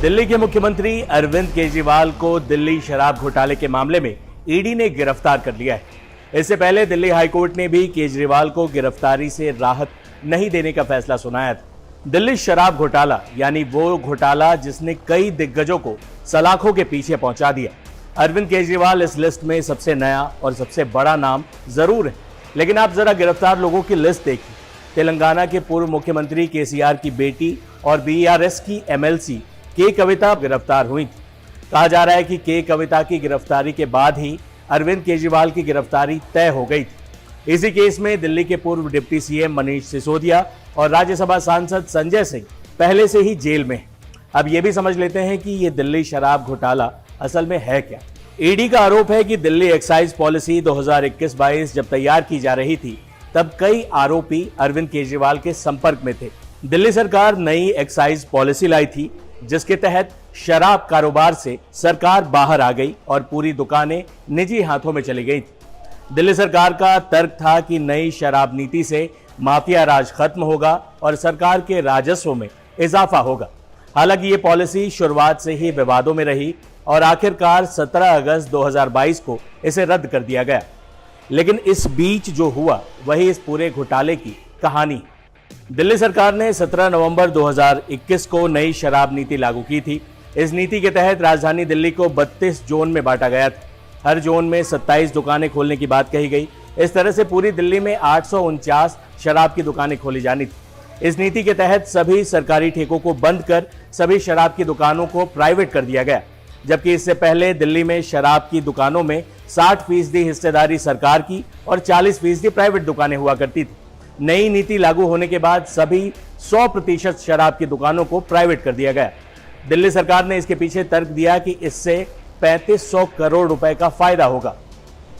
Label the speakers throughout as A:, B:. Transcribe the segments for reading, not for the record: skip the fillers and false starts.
A: दिल्ली के मुख्यमंत्री अरविंद केजरीवाल को दिल्ली शराब घोटाले के मामले में ईडी ने गिरफ्तार कर लिया है। इससे पहले दिल्ली हाईकोर्ट ने भी केजरीवाल को गिरफ्तारी से राहत नहीं देने का फैसला सुनाया था। दिल्ली शराब घोटाला यानी वो घोटाला जिसने कई दिग्गजों को सलाखों के पीछे पहुंचा दिया। अरविंद केजरीवाल इस लिस्ट में सबसे नया और सबसे बड़ा नाम जरूर है, लेकिन आप जरा गिरफ्तार लोगों की लिस्ट देखिए। तेलंगाना के पूर्व मुख्यमंत्री केसीआर की बेटी और बीआरएस की एमएलसी के कविता गिरफ्तार हुई थी। कहा जा रहा है कि के कविता की गिरफ्तारी के बाद ही अरविंद केजरीवाल की गिरफ्तारी तय हो गई थी। इसी केस में दिल्ली के पूर्व डिप्टी सीएम मनीष सिसोदिया और राज्यसभा सांसद संजय सिंह पहले से ही जेल में हैं। अब ये भी समझ लेते हैं कि ये दिल्ली शराब घोटाला असल में है क्या। ईडी का आरोप है कि दिल्ली एक्साइज पॉलिसी 2021-22 जब तैयार की जा रही थी, तब कई आरोपी अरविंद केजरीवाल के संपर्क में थे। दिल्ली सरकार नई एक्साइज पॉलिसी लाई थी, जिसके तहत शराब कारोबार से सरकार बाहर आ गई और पूरी दुकानें निजी हाथों में चली गई थी। दिल्ली सरकार का तर्क था कि नई शराब नीति से माफिया राज खत्म होगा और सरकार के राजस्व में इजाफा होगा। हालांकि ये पॉलिसी शुरुआत से ही विवादों में रही और आखिरकार 17 अगस्त 2022 को इसे रद्द कर दिया गया। लेकिन इस बीच जो हुआ वही इस पूरे घोटाले की कहानी। दिल्ली सरकार ने 17 नवंबर 2021 को नई शराब नीति लागू की थी। इस नीति के तहत राजधानी दिल्ली को 32 जोन में बांटा गया था। हर जोन में 27 दुकानें खोलने की बात कही गई। इस तरह से पूरी दिल्ली में 849 शराब की दुकानें खोली जानी थी। इस नीति के तहत सभी सरकारी ठेकों को बंद कर सभी शराब की दुकानों को प्राइवेट कर दिया गया, जबकि इससे पहले दिल्ली में शराब की दुकानों में 60% हिस्सेदारी सरकार की और 40% प्राइवेट दुकानें हुआ करती थी। नई नीति लागू होने के बाद सभी 100% शराब की दुकानों को प्राइवेट कर दिया गया। दिल्ली सरकार ने इसके पीछे तर्क दिया कि इससे 3500 करोड़ रुपए का फायदा होगा।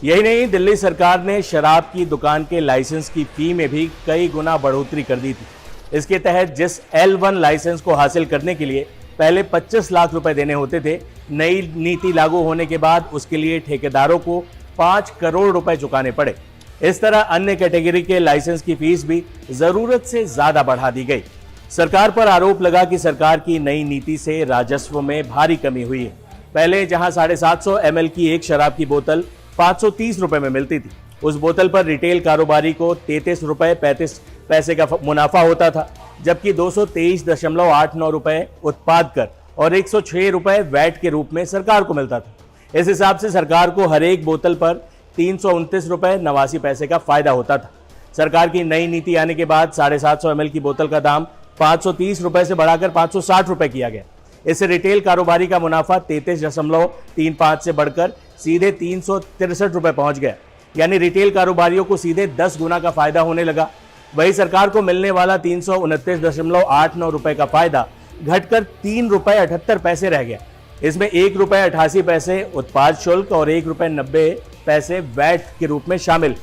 A: यही नहीं, दिल्ली सरकार ने शराब की दुकान के लाइसेंस की फी में भी कई गुना बढ़ोतरी कर दी थी। इसके तहत जिस L1 लाइसेंस को हासिल करने के लिए पहले 25 लाख रुपए देने होते थे, नई नीति लागू होने के बाद उसके लिए ठेकेदारों को 5 करोड़ रुपए चुकाने पड़े। इस तरह अन्य कैटेगरी के लाइसेंस की फीस भी जरूरत से ज्यादा बढ़ा दी गई। सरकार पर आरोप लगा कि सरकार की नई नीति से राजस्व में भारी कमी हुई है। पहले जहां 750 ml की एक शराब की बोतल 530 रुपए में मिलती थी, उस बोतल पर रिटेल कारोबारी को 33 रुपए 35 पैसे का मुनाफा होता था, जबकि 223.89 रुपए उत्पाद कर और 106 रुपए वैट के रूप में सरकार को मिलता था। इस हिसाब से सरकार को हर एक बोतल पर 329 रुपए 89 पैसे का फायदा होता था। सरकार की नई नीति आने के बाद 750 ml की बोतल का दाम 530 रुपए से बढ़ाकर 560 रुपए किया गया। इससे रिटेल कारोबारी का मुनाफा 33.35 से बढ़कर सीधे 363 रुपए पहुंच गया, यानी रिटेल कारोबारियों को सीधे 10 गुना का फायदा होने लगा। वही सरकार को मिलने वाला 329.89 रुपए का फायदा घटकर 3 रुपए 78 पैसे रह गया। इसमें 1 रुपए 88 पैसे उत्पाद शुल्क और 1 रुपए 90 पैसे वैट के रूप में शामिल।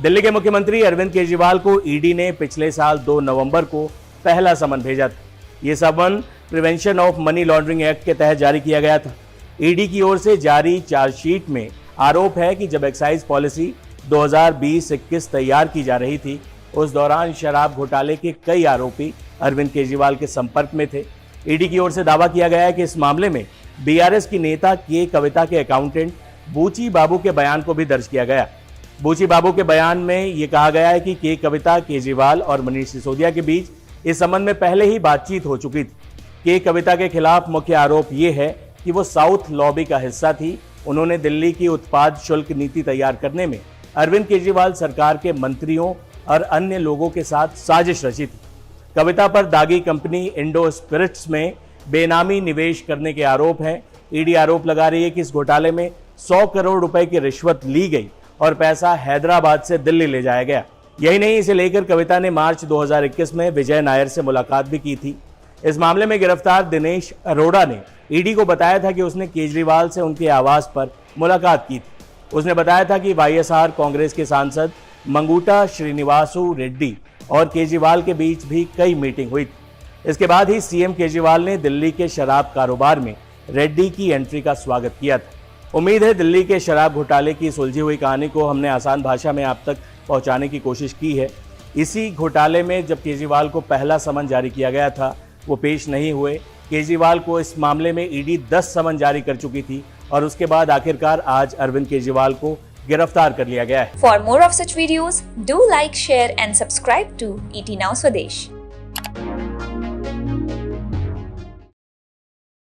A: दिल्ली के मुख्यमंत्री अरविंद केजरीवाल को ईडी ने पिछले साल 2 नवंबर को पहला समन भेजा था। यह summon Prevention of Money Laundering Act के तहत जारी किया गया था। ईडी की ओर से जारी चार्जशीट में आरोप है कि जब एक्साइज पॉलिसी 2020-21 तैयार की जा रही थी, उस दौरान शराब घोटाले के कई आरोपी अरविंद केजरीवाल के संपर्क में थे। ईडी की ओर से दावा किया गया है कि इस मामले में बीआरएस की नेता के कविता के अकाउंटेंट बूची बाबू के बयान को भी दर्ज किया गया। बूची बाबू के बयान में यह कहा गया है कि के कविता केजरीवाल और मनीष सिसोदिया के बीच इस संबंध में पहले ही बातचीत हो चुकी थी। के कविता के खिलाफ मुख्य आरोप यह है कि वो साउथ लॉबी का हिस्सा थी। उन्होंने दिल्ली की उत्पाद शुल्क नीति तैयार करने में अरविंद केजरीवाल सरकार के मंत्रियों और अन्य लोगों के साथ साजिश रची थी। कविता पर दागी कंपनी इंडो स्पिरिट्स में बेनामी निवेश करने के आरोप हैं। ईडी आरोप लगा रही है कि इस घोटाले में 100 करोड़ रुपए की रिश्वत ली गई और पैसा हैदराबाद से दिल्ली ले जाया गया। यही नहीं, इसे लेकर कविता ने मार्च 2021 में विजय नायर से मुलाकात भी की थी। इस मामले में गिरफ्तार दिनेश अरोड़ा ने ईडी को बताया था कि उसने केजरीवाल से उनके आवास पर मुलाकात की थी। उसने बताया था कि वाईएसआर कांग्रेस के सांसद मंगूटा श्रीनिवासु रेड्डी और केजरीवाल के बीच भी कई मीटिंग हुई थी। इसके बाद ही सीएम केजरीवाल ने दिल्ली के शराब कारोबार में रेड्डी की एंट्री का स्वागत किया था। उम्मीद है दिल्ली के शराब घोटाले की सुलझी हुई कहानी को हमने आसान भाषा में आप तक पहुंचाने की कोशिश की है। इसी घोटाले में जब केजरीवाल को पहला समन जारी किया गया था, वो पेश नहीं हुए। केजरीवाल को इस मामले में ईडी 10 समन जारी कर चुकी थी और उसके बाद आखिरकार आज अरविंद केजरीवाल को गिरफ्तार कर लिया गया है।
B: For more of such videos, do like, share and subscribe to ET Now Swadesh.